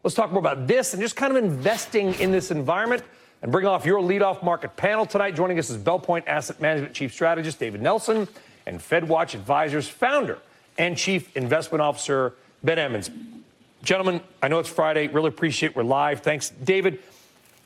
Let's talk more about this and just kind of investing in this environment and bring off your leadoff market panel tonight. Joining us is Belpointe Asset Management Chief Strategist David Nelson and FedWatch Advisors founder and Chief Investment Officer Ben Emmons. Gentlemen, I know it's Friday. Really appreciate we're live. Thanks. David,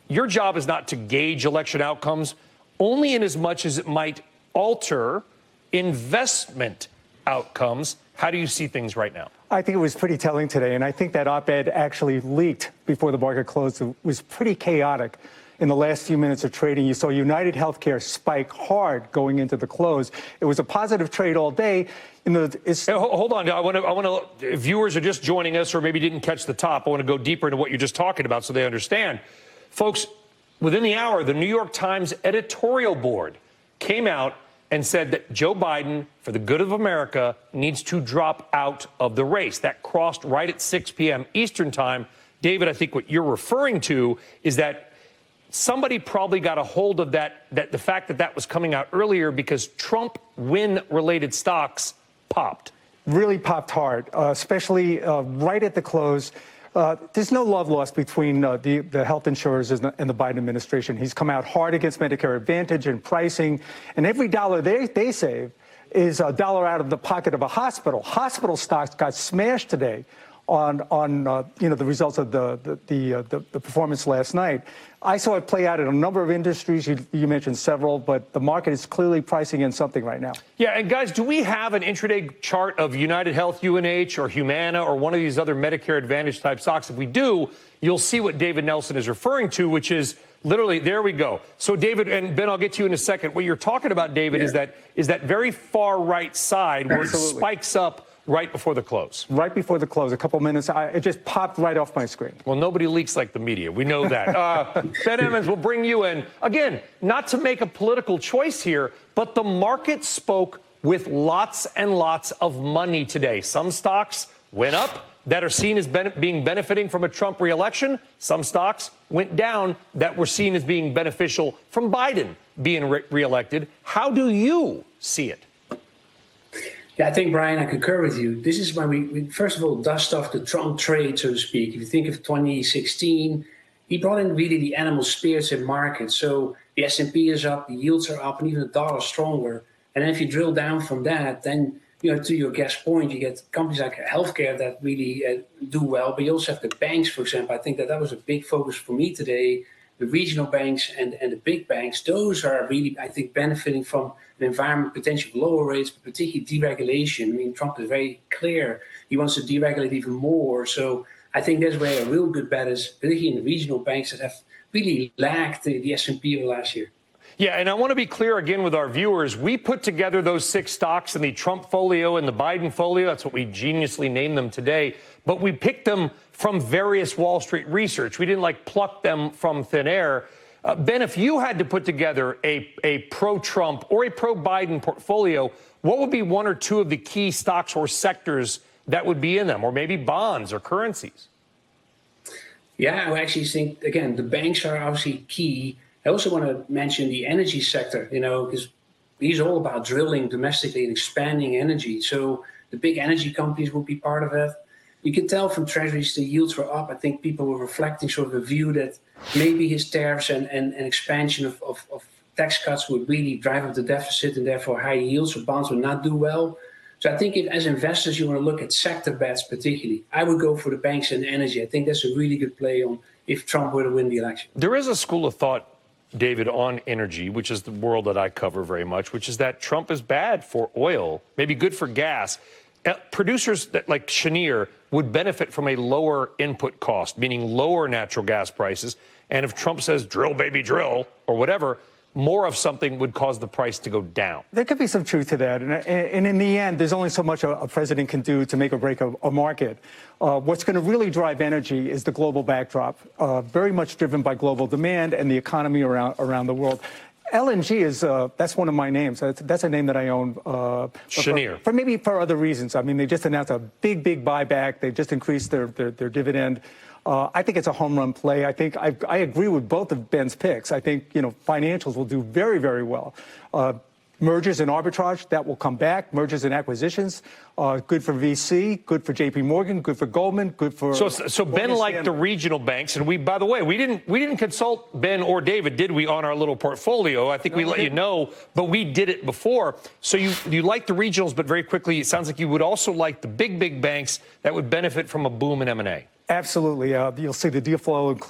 your job is not to gauge election outcomes, only in as much as it might alter investment outcomes. How do you see things right now? I think it was pretty telling today, and I think that op-ed actually leaked before the market closed. It was pretty chaotic. In the last few minutes of trading, you saw United Healthcare spike hard going into the close. It was a positive trade all day. Hey, hold on. I want to. Viewers are just joining us, or maybe didn't catch the top. I want to go deeper into what you're just talking about, so they understand, folks. Within the hour, the New York Times editorial board came out and said that Joe Biden, for the good of America, needs to drop out of the race. That crossed right at 6 p.m. Eastern time. David, I think what you're referring to is that somebody probably got a hold of that the fact that that was coming out earlier because Trump win-related stocks popped. Really popped hard, especially right at the close. There's no love lost between the health insurers and the Biden administration. He's come out hard against Medicare Advantage and pricing, and every dollar they save is a dollar out of the pocket of a hospital. Hospital stocks got smashed today on the results of the performance last night. I saw it play out in a number of industries. You mentioned several, but the market is clearly pricing in something right now. Yeah, and guys, do we have an intraday chart of United Health, UNH, or Humana, or one of these other Medicare Advantage type stocks? If we do, you'll see what David Nelson is referring to, which is literally, there we go. So David, and Ben, I'll get to you in a second. What you're talking about, David, is that very far right side where it spikes up right before the close. Right before the close, a couple minutes, it just popped right off my screen. Well, nobody leaks like the media. We know that. Ben Emmons, will bring you in. Again, not to make a political choice here, but the market spoke with lots and lots of money today. Some stocks went up that are seen as benefiting from a Trump reelection. Some stocks went down that were seen as being beneficial from Biden being reelected. How do you see it? Yeah, I think, Brian, I concur with you. This is when we first of all, dust off the Trump trade, so to speak. If you think of 2016, he brought in really the animal spirits in markets. So the S&P is up, the yields are up, and even the dollar is stronger. And then if you drill down from that, then, to your guest point, you get companies like healthcare that really do well. But you also have the banks, for example. I think that was a big focus for me today. The regional banks and the big banks, those are really, I think, benefiting from an environment potentially of lower rates, but particularly deregulation. I mean, Trump is very clear. He wants to deregulate even more. So I think that's where a real good bet is, particularly in the regional banks that have really lagged the S&P over last year. Yeah, and I want to be clear again with our viewers. We put together those 6 stocks in the Trump folio and the Biden folio. That's what we geniusly named them today. But we picked them from various Wall Street research. We didn't pluck them from thin air. Ben, if you had to put together a pro-Trump or a pro-Biden portfolio, what would be 1 or 2 of the key stocks or sectors that would be in them, or maybe bonds or currencies? Yeah, I actually think, again, the banks are obviously key. I also want to mention the energy sector, because these are all about drilling domestically and expanding energy. So the big energy companies will be part of it. You can tell from treasuries the yields were up. I think people were reflecting sort of a view that maybe his tariffs and expansion of tax cuts would really drive up the deficit and therefore high yields, so bonds would not do well. So I think if, as investors, you want to look at sector bets particularly, I would go for the banks and energy. I think that's a really good play on if Trump were to win the election. There is a school of thought, David, on energy, which is the world that I cover very much, which is that Trump is bad for oil, maybe good for gas. Producers like Cheniere would benefit from a lower input cost, meaning lower natural gas prices. And if Trump says, drill, baby, drill, or whatever, more of something would cause the price to go down. There could be some truth to that. And in the end, there's only so much a president can do to make or break a market. What's going to really drive energy is the global backdrop, very much driven by global demand and the economy around the world. LNG is, that's one of my names. That's a name that I own. Cheniere. For other reasons. I mean, they just announced a big buyback. They just increased their dividend. I think it's a home run play. I think I agree with both of Ben's picks. I think, financials will do very, very well. Mergers and arbitrage, that will come back. Mergers and acquisitions, good for VC, good for JP Morgan, good for Goldman, good for... So Ben liked the regional banks, and we, by the way, we didn't consult Ben or David, did we, on our little portfolio? I think we let you know, but we did it before. So you like the regionals, but very quickly, it sounds like you would also like the big banks that would benefit from a boom in M&A. Absolutely. You'll see the deal flow increase.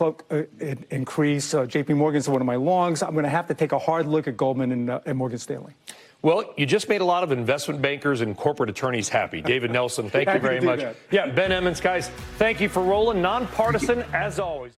JP Morgan's one of my longs. I'm going to have to take a hard look at Goldman and Morgan Stanley. Well, you just made a lot of investment bankers and corporate attorneys happy. David Nelson, thank you very much. Yeah, Ben Emmons, guys, thank you for rolling. Nonpartisan, as always.